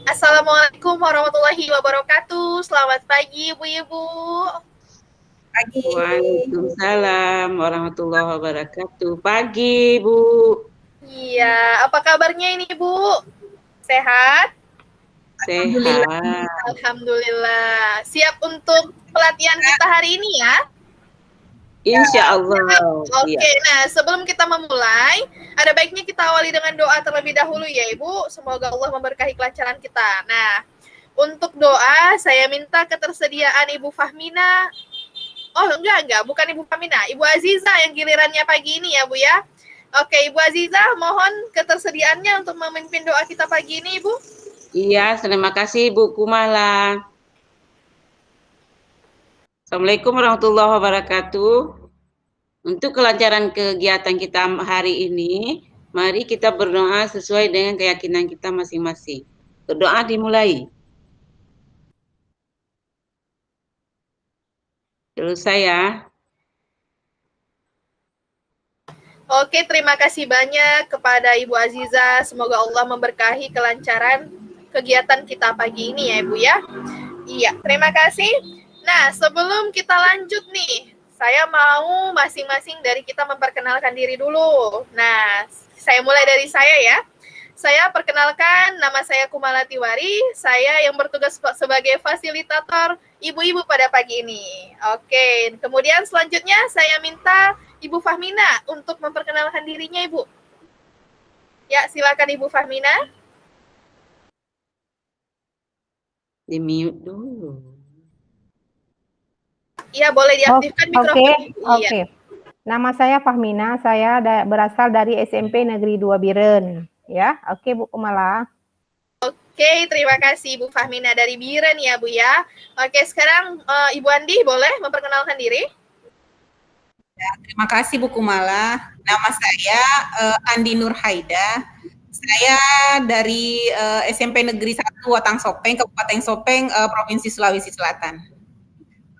Assalamualaikum warahmatullahi wabarakatuh. Selamat pagi, Ibu-ibu. Pagi. Waalaikumsalam warahmatullahi wabarakatuh. Pagi, Bu. Iya, apa kabarnya ini, Bu? Sehat? Alhamdulillah. Sehat. Alhamdulillah. Siap untuk pelatihan kita hari ini ya? Insya Allah. Oke, nah sebelum kita memulai, ada baiknya kita awali dengan doa terlebih dahulu ya, Ibu. Semoga Allah memberkahi kelancaran kita. Nah, untuk doa, saya minta ketersediaan Ibu Fahmina. Oh, enggak, bukan Ibu Fahmina. Ibu Aziza yang gilirannya pagi ini ya, Bu ya. Oke, Ibu Aziza, mohon ketersediaannya untuk memimpin doa kita pagi ini, Ibu. Iya, terima kasih Bu Kumala. Assalamualaikum warahmatullahi wabarakatuh. Untuk kelancaran kegiatan kita hari ini, mari kita berdoa sesuai dengan keyakinan kita masing-masing. Berdoa dimulai. Terus saya. Oke, terima kasih banyak kepada Ibu Aziza. Semoga Allah memberkahi kelancaran kegiatan kita pagi ini ya, Ibu ya. Iya, terima kasih. Nah, sebelum kita lanjut nih, saya mau masing-masing dari kita memperkenalkan diri dulu. Nah, saya mulai dari saya ya. Saya perkenalkan, nama saya Kumala Tiwari. Saya yang bertugas sebagai fasilitator ibu-ibu pada pagi ini. Oke, kemudian selanjutnya saya minta Ibu Fahmina untuk memperkenalkan dirinya, Ibu. Ya, silakan Ibu Fahmina. Di-mute dulu. Iya, boleh diaktifkan mikrofon. Oke. Nama saya Fahmina, saya berasal dari SMP Negeri 2 Biren. Ya, oke Bu Kumala. Oke, terima kasih Ibu Fahmina dari Biren ya, Bu ya. Oke, sekarang Ibu Andi boleh memperkenalkan diri? Ya, terima kasih Bu Kumala. Nama saya Andi Nur Haida. Saya dari SMP Negeri 1 Watang Sopeng, Kabupaten Sopeng, Provinsi Sulawesi Selatan.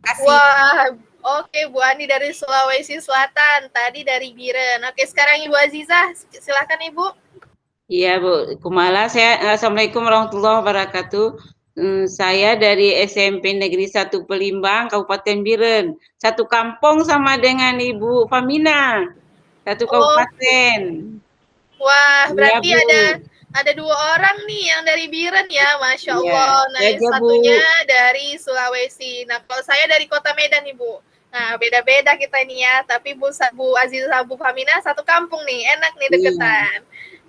Terima kasih. Wah, oke Bu Andi dari Sulawesi Selatan, tadi dari Biren. Oke, sekarang Ibu Aziza, silakan Ibu. Iya Bu Kumala, Assalamualaikum warahmatullahi wabarakatuh. Saya dari SMP Negeri 1 Pelimbang, Kabupaten Biren. Satu kampung sama dengan Ibu Famina. Satu kabupaten. Wah, berarti ya, ada 2 orang nih yang dari Biren ya, Masya Allah. Nah, ya, satunya dari Sulawesi. Nah, kalau saya dari Kota Medan, Ibu. Nah, beda-beda kita ini ya. Tapi Bu Aziza, Bu Famina satu kampung nih, enak nih deketan.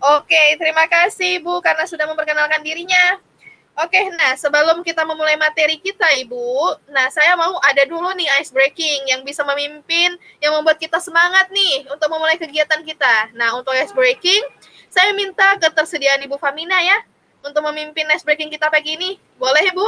Oke, terima kasih Bu karena sudah memperkenalkan dirinya. Oke, nah sebelum kita memulai materi kita Ibu, nah saya mau ada dulu nih ice breaking yang bisa memimpin, yang membuat kita semangat nih untuk memulai kegiatan kita. Nah, untuk ice breaking, saya minta ketersediaan Ibu Famina ya, untuk memimpin ice breaking kita pagi ini. Boleh Ibu?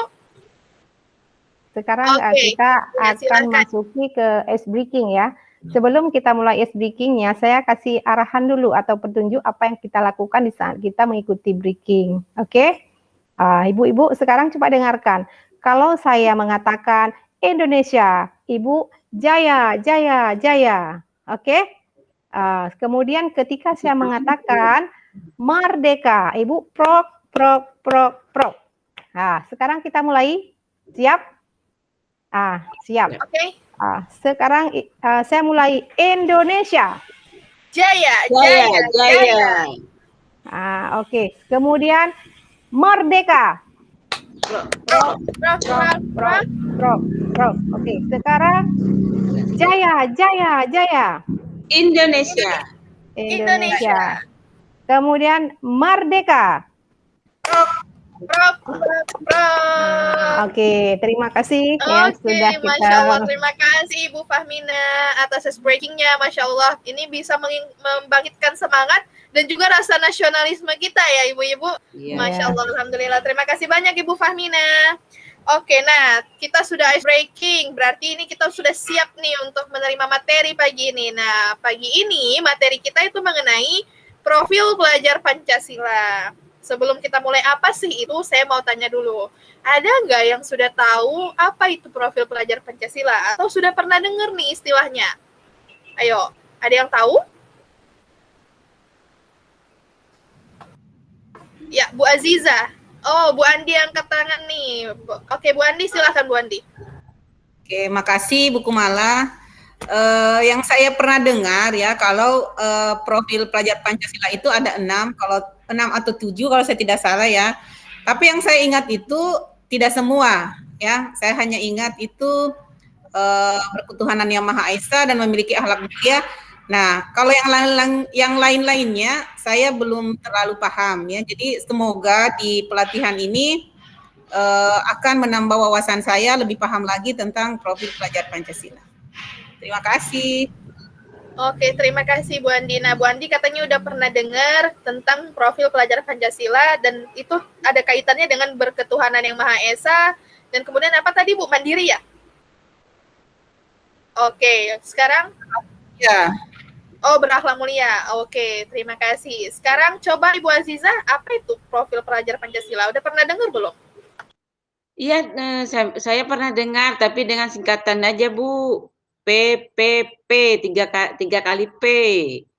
Sekarang kita akan masuki ke ice breaking ya. Sebelum kita mulai ice breakingnya, saya kasih arahan dulu atau petunjuk apa yang kita lakukan di saat kita mengikuti breaking. Oke? Ibu-ibu sekarang coba dengarkan. Kalau saya mengatakan Indonesia, Ibu Jaya, Jaya, Jaya. Oke? Kemudian ketika saya mengatakan Merdeka, Ibu prok, prok, prok, prok. Nah, sekarang kita mulai. Siap? Siap. Oke. Sekarang saya mulai Indonesia. Jaya, Jaya, Jaya. Oke. Kemudian Merdeka. Prok. Oke, sekarang Jaya, Jaya, Jaya. Indonesia. Kemudian Merdeka. Prok. Oke, terima kasih ya sudah kita. Masya Allah, terima kasih Ibu Fahmina atas breakingnya. Masya Allah, ini bisa membangkitkan semangat dan juga rasa nasionalisme kita ya ibu-ibu. Masya Allah, alhamdulillah. Terima kasih banyak Ibu Fahmina. Oke, nah kita sudah ice breaking, berarti ini kita sudah siap nih untuk menerima materi pagi ini. Nah, pagi ini materi kita itu mengenai profil pelajar Pancasila. Sebelum kita mulai apa sih itu, saya mau tanya dulu. Ada nggak yang sudah tahu apa itu profil pelajar Pancasila? Atau sudah pernah dengar nih istilahnya? Ayo, ada yang tahu? Ya, Bu Aziza. Oh, Bu Andi angkat tangan nih. Oke, Bu Andi silakan Bu Andi. Oke, makasih Bu Kumala. Yang saya pernah dengar ya, kalau profil pelajar Pancasila itu ada 6, kalau 6 atau 7 kalau saya tidak salah ya. Tapi yang saya ingat itu tidak semua ya. Saya hanya ingat itu berketuhanan yang Maha Esa dan memiliki akhlak mulia. Nah, kalau yang lain-lainnya saya belum terlalu paham ya. Jadi semoga di pelatihan ini akan menambah wawasan saya lebih paham lagi tentang profil pelajar Pancasila. Terima kasih. Oke, terima kasih Bu Andi. Nah, Bu Andi katanya udah pernah dengar tentang profil pelajar Pancasila dan itu ada kaitannya dengan berketuhanan yang Maha Esa dan kemudian apa tadi Bu? Mandiri ya? Oke, sekarang Ya. oh, berakhlak mulia. Oke, terima kasih. Sekarang coba Ibu Aziza, apa itu profil pelajar Pancasila? Udah pernah dengar belum? Iya, saya pernah dengar, tapi dengan singkatan aja, Bu. PPP, tiga kali P.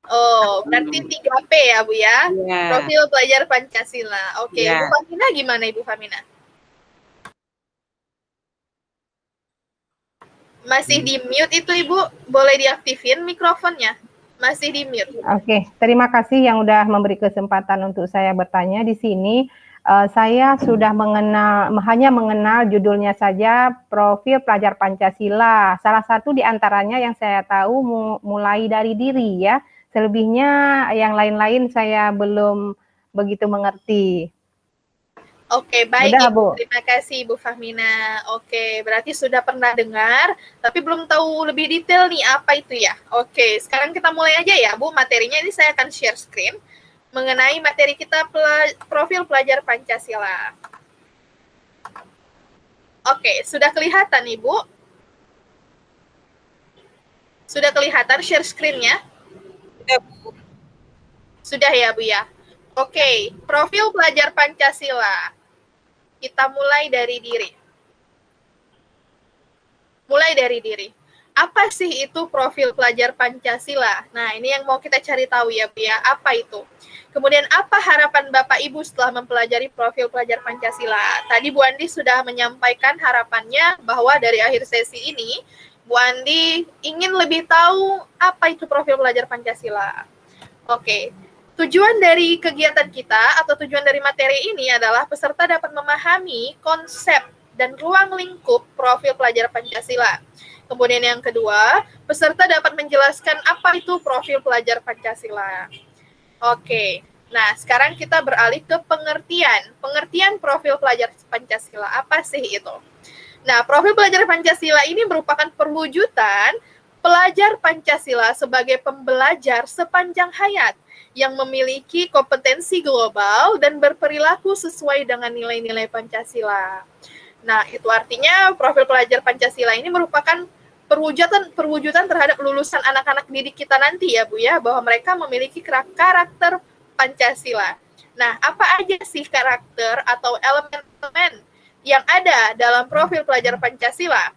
Oh, berarti 3P ya, Bu ya? Iya. Profil pelajar Pancasila. Oke, Ya. Ibu Famina gimana, Ibu Famina? Masih di mute itu, Ibu. Boleh diaktifin mikrofonnya. Masih di mute. Oke, terima kasih yang udah memberi kesempatan untuk saya bertanya di sini. Saya sudah hanya mengenal judulnya saja profil pelajar Pancasila. Salah satu di antaranya yang saya tahu mulai dari diri ya. Selebihnya yang lain-lain saya belum begitu mengerti. Oke, baik Udah, Ibu. Bu. Terima kasih Ibu Fahmina. Oke, berarti sudah pernah dengar, tapi belum tahu lebih detail nih apa itu ya. Oke, sekarang kita mulai aja ya Bu. Materinya ini saya akan share screen mengenai materi kita profil pelajar Pancasila. Oke, sudah kelihatan Ibu? Sudah kelihatan share screen-nya? Sudah, Bu. Sudah ya Bu ya? Oke, profil pelajar Pancasila. Kita mulai dari diri. Mulai dari diri. Apa sih itu profil pelajar Pancasila? Nah, ini yang mau kita cari tahu ya, Bu ya. Apa itu? Kemudian apa harapan Bapak Ibu setelah mempelajari profil pelajar Pancasila? Tadi Bu Andi sudah menyampaikan harapannya bahwa dari akhir sesi ini, Bu Andi ingin lebih tahu apa itu profil pelajar Pancasila. Oke. Tujuan dari kegiatan kita atau tujuan dari materi ini adalah peserta dapat memahami konsep dan ruang lingkup profil pelajar Pancasila. Kemudian yang kedua, peserta dapat menjelaskan apa itu profil pelajar Pancasila. Oke, nah sekarang kita beralih ke pengertian. Pengertian profil pelajar Pancasila, apa sih itu? Nah, profil pelajar Pancasila ini merupakan perwujudan pelajar Pancasila sebagai pembelajar sepanjang hayat yang memiliki kompetensi global dan berperilaku sesuai dengan nilai-nilai Pancasila. Nah, itu artinya profil pelajar Pancasila ini merupakan perwujudan terhadap lulusan anak-anak didik kita nanti ya Bu ya, bahwa mereka memiliki karakter Pancasila. Nah, apa aja sih karakter atau elemen-elemen yang ada dalam profil pelajar Pancasila?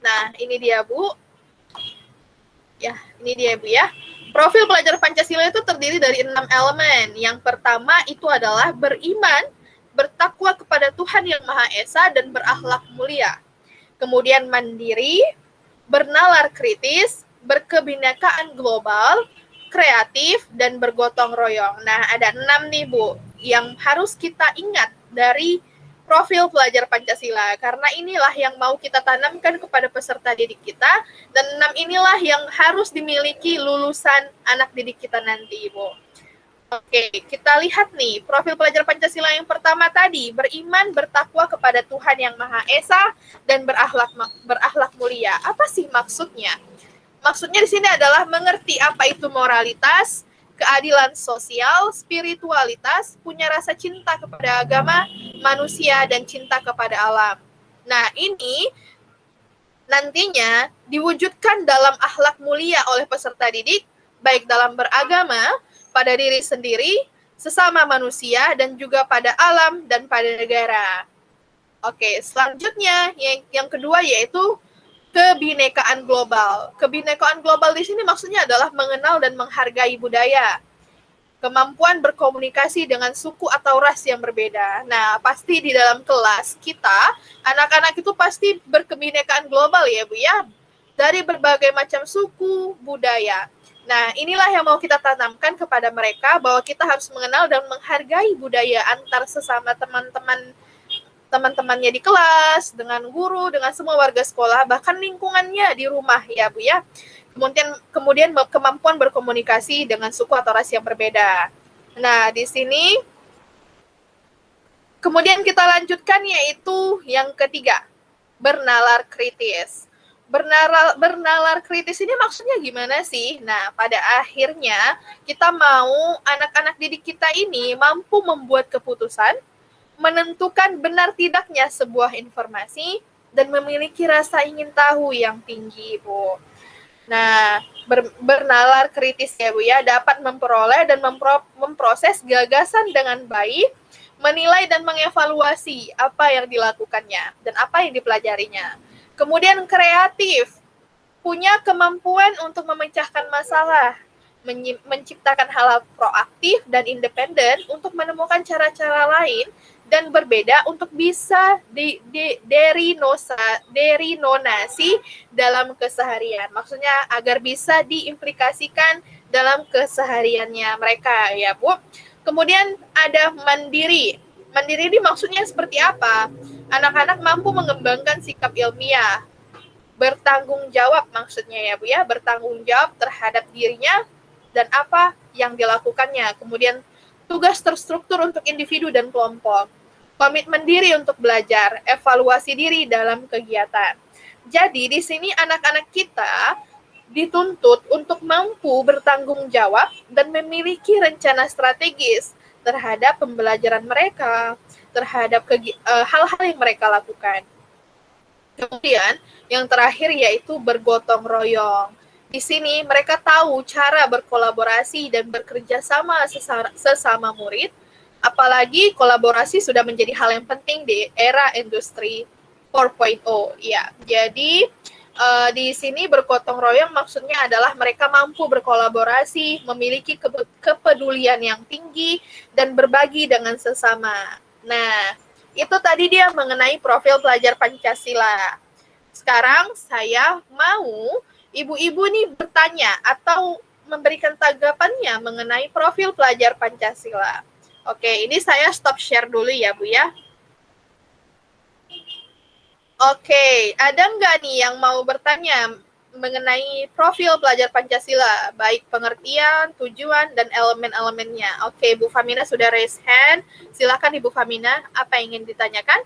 Nah, ini dia Bu. Ya, ini dia Bu ya. Profil pelajar Pancasila itu terdiri dari 6 elemen. Yang pertama itu adalah beriman, bertakwa kepada Tuhan Yang Maha Esa, dan berakhlak mulia. Kemudian mandiri, bernalar kritis, berkebinekaan global, kreatif, dan bergotong royong. Nah, ada 6 nih Bu, yang harus kita ingat dari profil pelajar Pancasila, karena inilah yang mau kita tanamkan kepada peserta didik kita, dan 6 inilah yang harus dimiliki lulusan anak didik kita nanti, Ibu. Oke, kita lihat nih, profil pelajar Pancasila yang pertama tadi, beriman, bertakwa kepada Tuhan Yang Maha Esa, dan berakhlak mulia. Apa sih maksudnya? Maksudnya di sini adalah mengerti apa itu moralitas, keadilan sosial, spiritualitas, punya rasa cinta kepada agama, manusia, dan cinta kepada alam. Nah, ini nantinya diwujudkan dalam akhlak mulia oleh peserta didik, baik dalam beragama, pada diri sendiri, sesama manusia, dan juga pada alam dan pada negara. Oke, selanjutnya yang kedua yaitu kebinekaan global. Kebinekaan global di sini maksudnya adalah mengenal dan menghargai budaya. kemampuan berkomunikasi dengan suku atau ras yang berbeda. Nah, pasti di dalam kelas kita, anak-anak itu pasti berkebinekaan global ya Bu ya, dari berbagai macam suku, budaya. Nah, inilah yang mau kita tanamkan kepada mereka, bahwa kita harus mengenal dan menghargai budaya antar sesama teman-temannya di kelas, dengan guru, dengan semua warga sekolah, bahkan lingkungannya di rumah ya Bu ya. Kemudian kemampuan berkomunikasi dengan suku atau ras yang berbeda. Nah, di sini kemudian kita lanjutkan yaitu yang ketiga, bernalar kritis. Bernalar kritis ini maksudnya gimana sih? Nah, pada akhirnya kita mau anak-anak didik kita ini mampu membuat keputusan, menentukan benar tidaknya sebuah informasi, dan memiliki rasa ingin tahu yang tinggi, Bu. Nah, bernalar kritis ya Bu ya, dapat memperoleh dan memproses gagasan dengan baik, menilai dan mengevaluasi apa yang dilakukannya dan apa yang dipelajarinya. Kemudian kreatif, punya kemampuan untuk memecahkan masalah, menciptakan hal proaktif dan independen untuk menemukan cara-cara lain dan berbeda untuk bisa derinonasi dalam keseharian. Maksudnya agar bisa diimplikasikan dalam kesehariannya mereka ya Bu. Kemudian ada mandiri. Mandiri ini maksudnya seperti apa? Anak-anak mampu mengembangkan sikap ilmiah, bertanggung jawab maksudnya ya Bu ya, bertanggung jawab terhadap dirinya dan apa yang dilakukannya. Kemudian tugas terstruktur untuk individu dan kelompok. Komitmen diri untuk belajar, evaluasi diri dalam kegiatan. Jadi di sini anak-anak kita dituntut untuk mampu bertanggung jawab dan memiliki rencana strategis terhadap pembelajaran mereka, terhadap hal-hal yang mereka lakukan. Kemudian yang terakhir yaitu bergotong royong. Di sini mereka tahu cara berkolaborasi dan bekerja sama sesama murid, apalagi kolaborasi sudah menjadi hal yang penting di era industri 4.0. Ya, jadi di sini bergotong royong maksudnya adalah mereka mampu berkolaborasi, memiliki kepedulian yang tinggi, dan berbagi dengan sesama. Nah, itu tadi dia mengenai profil pelajar Pancasila. Sekarang saya mau ibu-ibu nih bertanya atau memberikan tanggapannya mengenai profil pelajar Pancasila. Oke, ini saya stop share dulu ya Bu ya. Oke, ada nggak nih yang mau bertanya mengenai profil pelajar Pancasila, baik pengertian, tujuan, dan elemen-elemennya? Oke, Bu Famina sudah raise hand. Silakan Ibu Famina, apa yang ingin ditanyakan?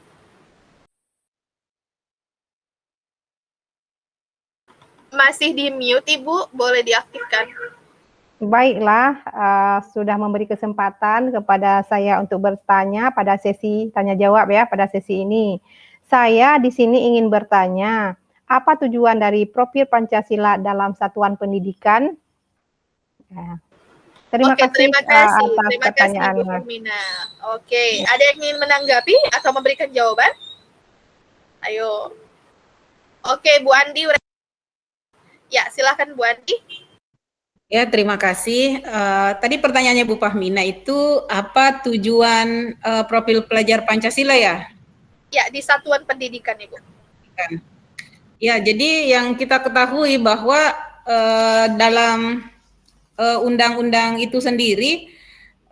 Masih di mute Ibu, boleh diaktifkan. Baiklah, sudah memberi kesempatan kepada saya untuk bertanya pada sesi tanya jawab ya, pada sesi ini. Saya di sini ingin bertanya, apa tujuan dari profil Pancasila dalam satuan pendidikan? Ya. Terima kasih atas pertanyaannya. Ibu Famina. Oke, ada yang ingin menanggapi atau memberikan jawaban? Ayo. Oke, Bu Andi. Ya, silakan Bu Andi. Ya, terima kasih. Tadi pertanyaannya Bu Fahmina itu apa tujuan profil pelajar Pancasila ya? Ya, di satuan pendidikan Ibu. Ya, jadi yang kita ketahui bahwa dalam undang-undang itu sendiri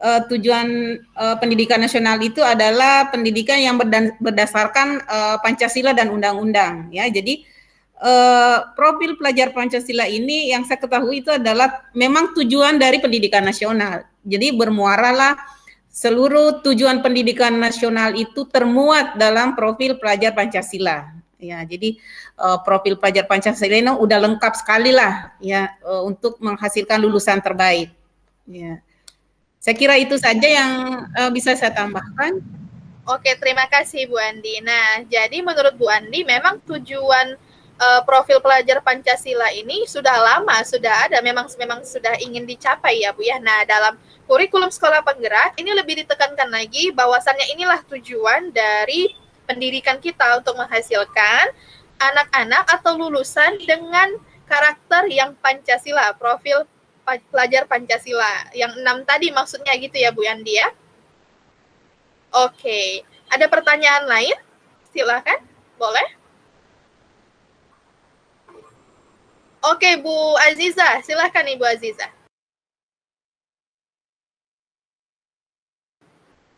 tujuan pendidikan nasional itu adalah pendidikan yang berdasarkan Pancasila dan undang-undang. Ya, jadi profil pelajar Pancasila ini yang saya ketahui itu adalah memang tujuan dari pendidikan nasional. Jadi bermuaralah seluruh tujuan pendidikan nasional itu termuat dalam profil pelajar Pancasila. Ya, jadi profil pelajar Pancasila ini udah lengkap sekali lah ya untuk menghasilkan lulusan terbaik. Ya. Saya kira itu saja yang bisa saya tambahkan. Oke, terima kasih Bu Andi. Nah, jadi menurut Bu Andi memang tujuan profil pelajar Pancasila ini sudah lama, sudah ada, memang sudah ingin dicapai ya Bu ya. Nah, dalam kurikulum sekolah penggerak ini lebih ditekankan lagi bahwasannya inilah tujuan dari pendidikan kita untuk menghasilkan anak-anak atau lulusan dengan karakter yang Pancasila, profil pelajar Pancasila. Yang 6 tadi maksudnya gitu ya Bu Andi ya? Oke, ada pertanyaan lain? Silakan, boleh. Oke, Bu Aziza, silakan Ibu Aziza.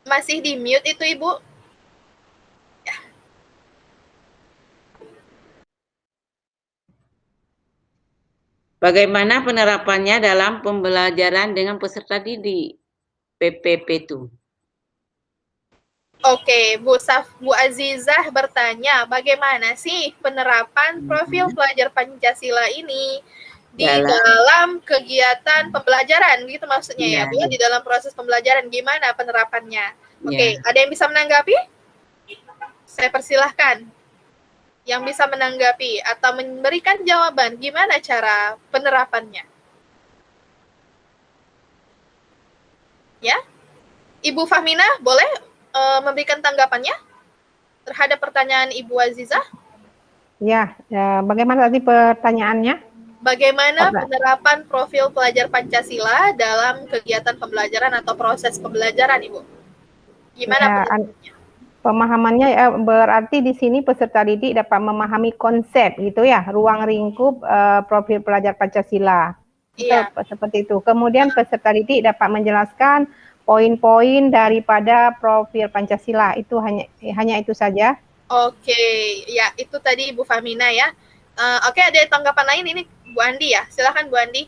Masih di mute itu Ibu? Bagaimana penerapannya dalam pembelajaran dengan peserta didik PPP itu? Oke, Bu Azizah bertanya, bagaimana sih penerapan profil pelajar Pancasila ini di dalam kegiatan pembelajaran, gitu maksudnya ya, Bu? Di dalam proses pembelajaran, gimana penerapannya? Oke, ada yang bisa menanggapi? Saya persilahkan yang bisa menanggapi atau memberikan jawaban, gimana cara penerapannya? Ya, Ibu Fahmina, boleh memberikan tanggapannya terhadap pertanyaan Ibu Azizah? Ya, bagaimana tadi pertanyaannya? Bagaimana penerapan profil pelajar Pancasila dalam kegiatan pembelajaran atau proses pembelajaran, Ibu? Gimana penerapannya? Pemahamannya berarti di sini peserta didik dapat memahami konsep gitu ya, ruang lingkup profil pelajar Pancasila. Iya. Seperti itu. Kemudian peserta didik dapat menjelaskan poin-poin daripada profil Pancasila. Itu hanya itu saja. Oke, ya itu tadi Ibu Fahmina ya. Oke, ada tanggapan lain ini Bu Andi ya. Silakan Bu Andi.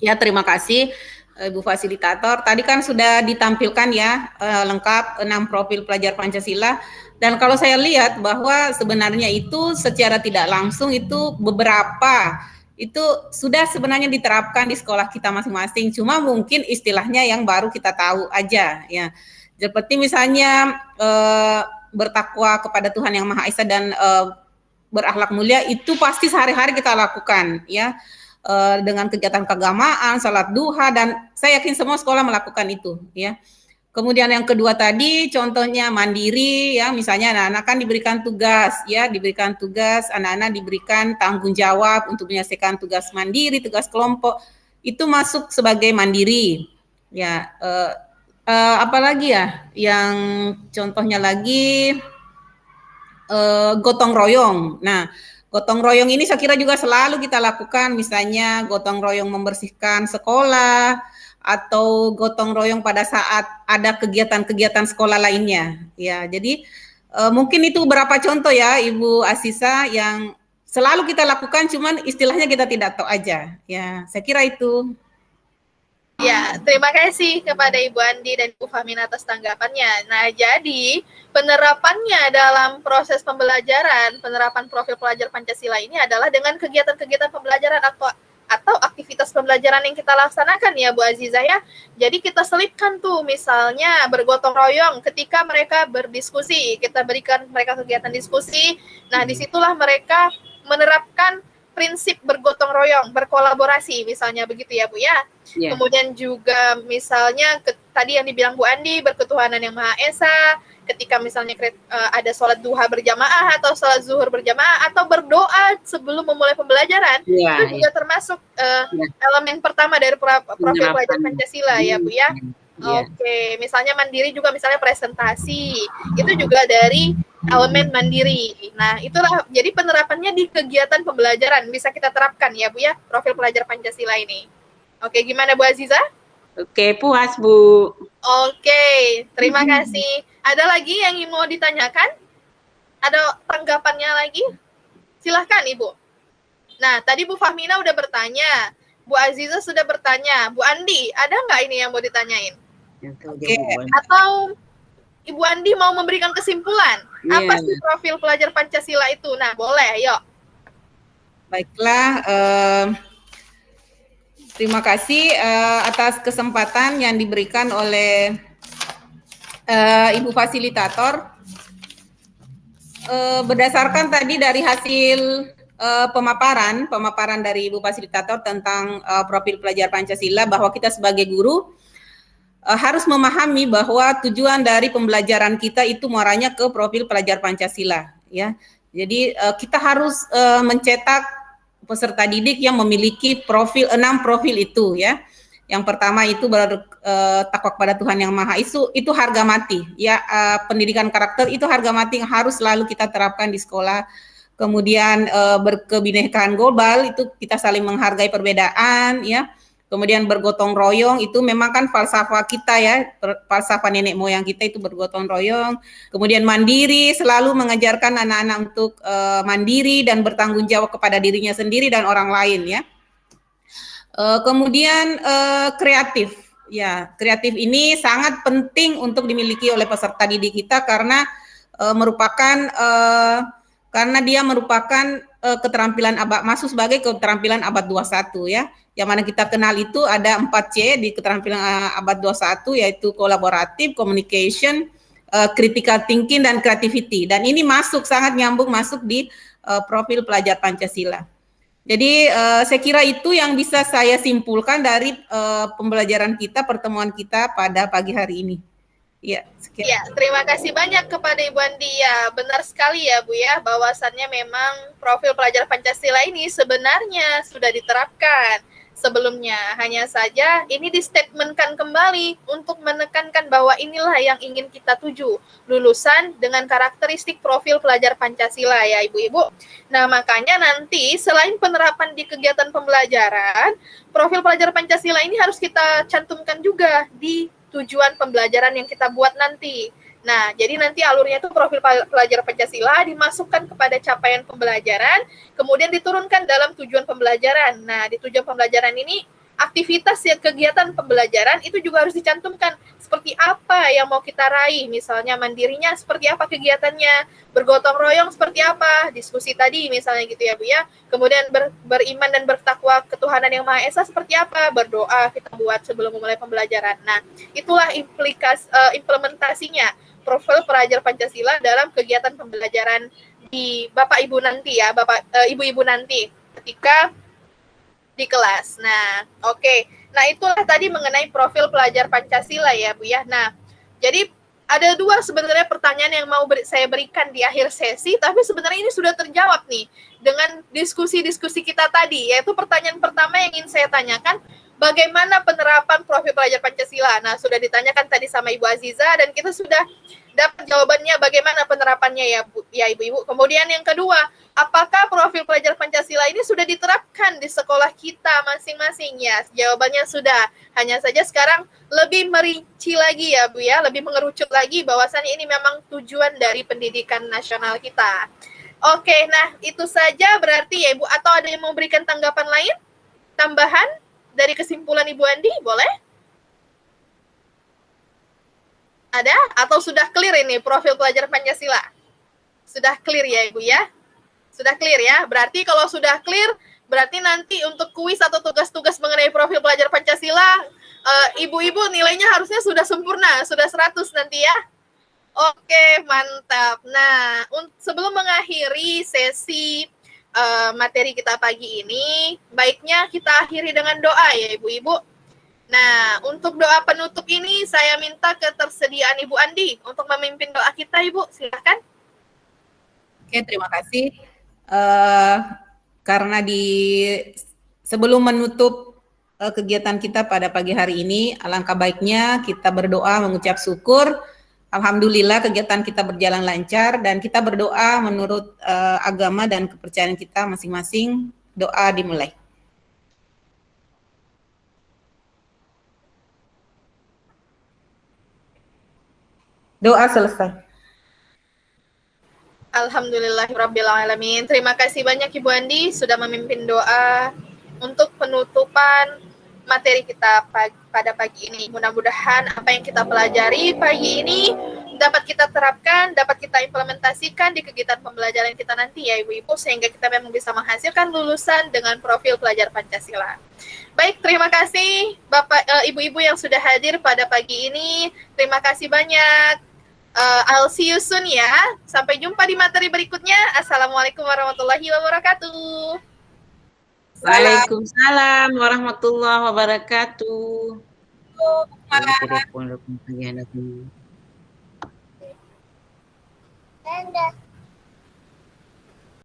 Ya, terima kasih Ibu Fasilitator. Tadi kan sudah ditampilkan ya lengkap 6 profil pelajar Pancasila. Dan kalau saya lihat bahwa sebenarnya itu secara tidak langsung itu beberapa itu sudah sebenarnya diterapkan di sekolah kita masing-masing. Cuma mungkin istilahnya yang baru kita tahu aja ya. Seperti misalnya bertakwa kepada Tuhan Yang Maha Esa dan berakhlak mulia itu pasti sehari-hari kita lakukan ya. Dengan kegiatan keagamaan, salat duha, dan saya yakin semua sekolah melakukan itu ya. Kemudian yang kedua tadi contohnya mandiri ya, misalnya anak-anak kan diberikan tugas ya, anak-anak diberikan tanggung jawab untuk menyelesaikan tugas mandiri, tugas kelompok, itu masuk sebagai mandiri ya. Apalagi ya yang contohnya lagi gotong royong. Nah, gotong royong ini saya kira juga selalu kita lakukan, misalnya gotong royong membersihkan sekolah, atau gotong royong pada saat ada kegiatan-kegiatan sekolah lainnya. Ya, jadi mungkin itu beberapa contoh ya Ibu Asisa yang selalu kita lakukan, cuman istilahnya kita tidak tahu aja. Ya, saya kira itu. Ya, terima kasih kepada Ibu Andi dan Ibu Fahmina atas tanggapannya. Nah, jadi penerapannya dalam proses pembelajaran, penerapan profil pelajar Pancasila ini adalah dengan kegiatan-kegiatan pembelajaran atau aktivitas pembelajaran yang kita laksanakan ya Bu Azizah ya. Jadi kita selipkan tuh misalnya bergotong royong ketika mereka berdiskusi, kita berikan mereka kegiatan diskusi. Nah, disitulah mereka menerapkan prinsip bergotong royong, berkolaborasi misalnya begitu ya Bu ya. Yeah. Kemudian juga misalnya tadi yang dibilang Bu Andi, berketuhanan yang Maha Esa, ketika misalnya ada sholat duha berjamaah atau sholat zuhur berjamaah atau berdoa sebelum memulai pembelajaran, itu juga termasuk elemen pertama dari profil pelajar Pancasila ya Bu ya. Oke, misalnya mandiri juga misalnya presentasi, itu juga dari elemen mandiri. Nah, itulah jadi penerapannya di kegiatan pembelajaran bisa kita terapkan ya Bu ya, profil pelajar Pancasila ini. Oke, gimana Bu Aziza? Oke, puas Bu. Oke, terima kasih. Ada lagi yang mau ditanyakan? Ada tanggapannya lagi? Silahkan Ibu. Nah, tadi Bu Fahmina udah bertanya, Bu Aziza sudah bertanya, Bu Andi, ada nggak ini yang mau ditanyain? Oke. Atau Ibu Andi mau memberikan kesimpulan, apa sih profil pelajar Pancasila itu? Nah, boleh, yuk. Baiklah, terima kasih atas kesempatan yang diberikan oleh Ibu Fasilitator. Berdasarkan tadi dari hasil pemaparan dari Ibu Fasilitator tentang profil pelajar Pancasila, bahwa kita sebagai guru harus memahami bahwa tujuan dari pembelajaran kita itu muaranya ke profil pelajar Pancasila, ya. Jadi kita harus mencetak peserta didik yang memiliki profil 6 profil itu ya. Yang pertama itu takwa kepada Tuhan Yang Maha itu harga mati ya. Pendidikan karakter itu harga mati yang harus selalu kita terapkan di sekolah. Kemudian berkebinekaan global itu kita saling menghargai perbedaan ya. Kemudian bergotong royong itu memang kan falsafah kita ya, falsafah nenek moyang kita itu bergotong royong. Kemudian mandiri, selalu mengajarkan anak-anak untuk mandiri dan bertanggung jawab kepada dirinya sendiri dan orang lain ya. Kemudian kreatif, ya kreatif ini sangat penting untuk dimiliki oleh peserta didik kita karena karena dia merupakan keterampilan masuk sebagai keterampilan abad 21 ya. Yang mana kita kenal itu ada 4C di keterampilan abad 21 yaitu kolaboratif, communication, critical thinking dan creativity. Dan ini sangat nyambung masuk di profil pelajar Pancasila. Jadi saya kira itu yang bisa saya simpulkan dari pembelajaran kita, pertemuan kita pada pagi hari ini. Ya, ya, terima kasih banyak kepada Ibu Andi. Ya, benar sekali ya Bu ya, bahwasannya memang profil pelajar Pancasila ini sebenarnya sudah diterapkan sebelumnya. Hanya saja ini distatementkan kembali untuk menekankan bahwa inilah yang ingin kita tuju, lulusan dengan karakteristik profil pelajar Pancasila ya Ibu-Ibu. Nah, makanya nanti selain penerapan di kegiatan pembelajaran, profil pelajar Pancasila ini harus kita cantumkan juga di tujuan pembelajaran yang kita buat nanti. Nah, jadi nanti alurnya itu profil pelajar Pancasila dimasukkan kepada capaian pembelajaran, kemudian diturunkan dalam tujuan pembelajaran. Nah, di tujuan pembelajaran ini, aktivitas ya kegiatan pembelajaran itu juga harus dicantumkan. Seperti apa yang mau kita raih, misalnya mandirinya seperti apa kegiatannya, bergotong royong seperti apa, diskusi tadi misalnya gitu ya Bu ya. Kemudian beriman dan bertakwa ketuhanan Yang Maha Esa seperti apa, berdoa kita buat sebelum memulai pembelajaran. Nah, itulah implementasinya profil pelajar Pancasila dalam kegiatan pembelajaran di Bapak Ibu nanti ya, Ibu-ibu nanti ketika di kelas. Nah, oke. Nah, itulah tadi mengenai profil pelajar Pancasila ya, Bu ya. Nah, jadi ada dua sebenarnya pertanyaan yang mau saya berikan di akhir sesi, tapi sebenarnya ini sudah terjawab nih dengan diskusi-diskusi kita tadi, yaitu pertanyaan pertama yang ingin saya tanyakan, bagaimana penerapan profil pelajar Pancasila? Nah, sudah ditanyakan tadi sama Ibu Aziza dan kita sudah dapat jawabannya bagaimana penerapannya ya Bu, ya Ibu-ibu. Kemudian yang kedua, apakah profil pelajar Pancasila ini sudah diterapkan di sekolah kita masing-masing ya? Jawabannya sudah. Hanya saja sekarang lebih merinci lagi ya Bu ya, lebih mengerucut lagi bahwasannya ini memang tujuan dari pendidikan nasional kita. Oke, nah itu saja berarti ya Ibu, atau ada yang mau berikan tanggapan lain? Tambahan dari kesimpulan Ibu Andi, boleh? Ada? Atau sudah clear ini profil pelajar Pancasila? Sudah clear ya Ibu ya? Sudah clear ya? Berarti kalau sudah clear, berarti nanti untuk kuis atau tugas-tugas mengenai profil pelajar Pancasila, Ibu-ibu nilainya harusnya sudah sempurna, sudah 100 nanti ya? Oke, mantap. Nah, sebelum mengakhiri sesi materi kita pagi ini, baiknya kita akhiri dengan doa ya Ibu-ibu. Nah, untuk doa penutup ini saya minta ketersediaan Ibu Andi untuk memimpin doa kita, Ibu. Silakan. Oke, terima kasih. Karena sebelum menutup kegiatan kita pada pagi hari ini, alangkah baiknya kita berdoa mengucap syukur. Alhamdulillah kegiatan kita berjalan lancar dan kita berdoa menurut agama dan kepercayaan kita masing-masing. Doa dimulai. Doa selesai. Alhamdulillahirrabbilalamin. Terima kasih banyak Ibu Andi sudah memimpin doa untuk penutupan materi kita pada pagi ini. Mudah-mudahan apa yang kita pelajari pagi ini dapat kita terapkan, dapat kita implementasikan di kegiatan pembelajaran kita nanti ya Ibu-Ibu, sehingga kita memang bisa menghasilkan lulusan dengan profil pelajar Pancasila. Baik, terima kasih Bapak Ibu-Ibu yang sudah hadir pada pagi ini. Terima kasih banyak. I'll see you soon ya. Sampai jumpa di materi berikutnya. Assalamualaikum warahmatullahi wabarakatuh. Waalaikumsalam warahmatullahi wabarakatuh. Malam.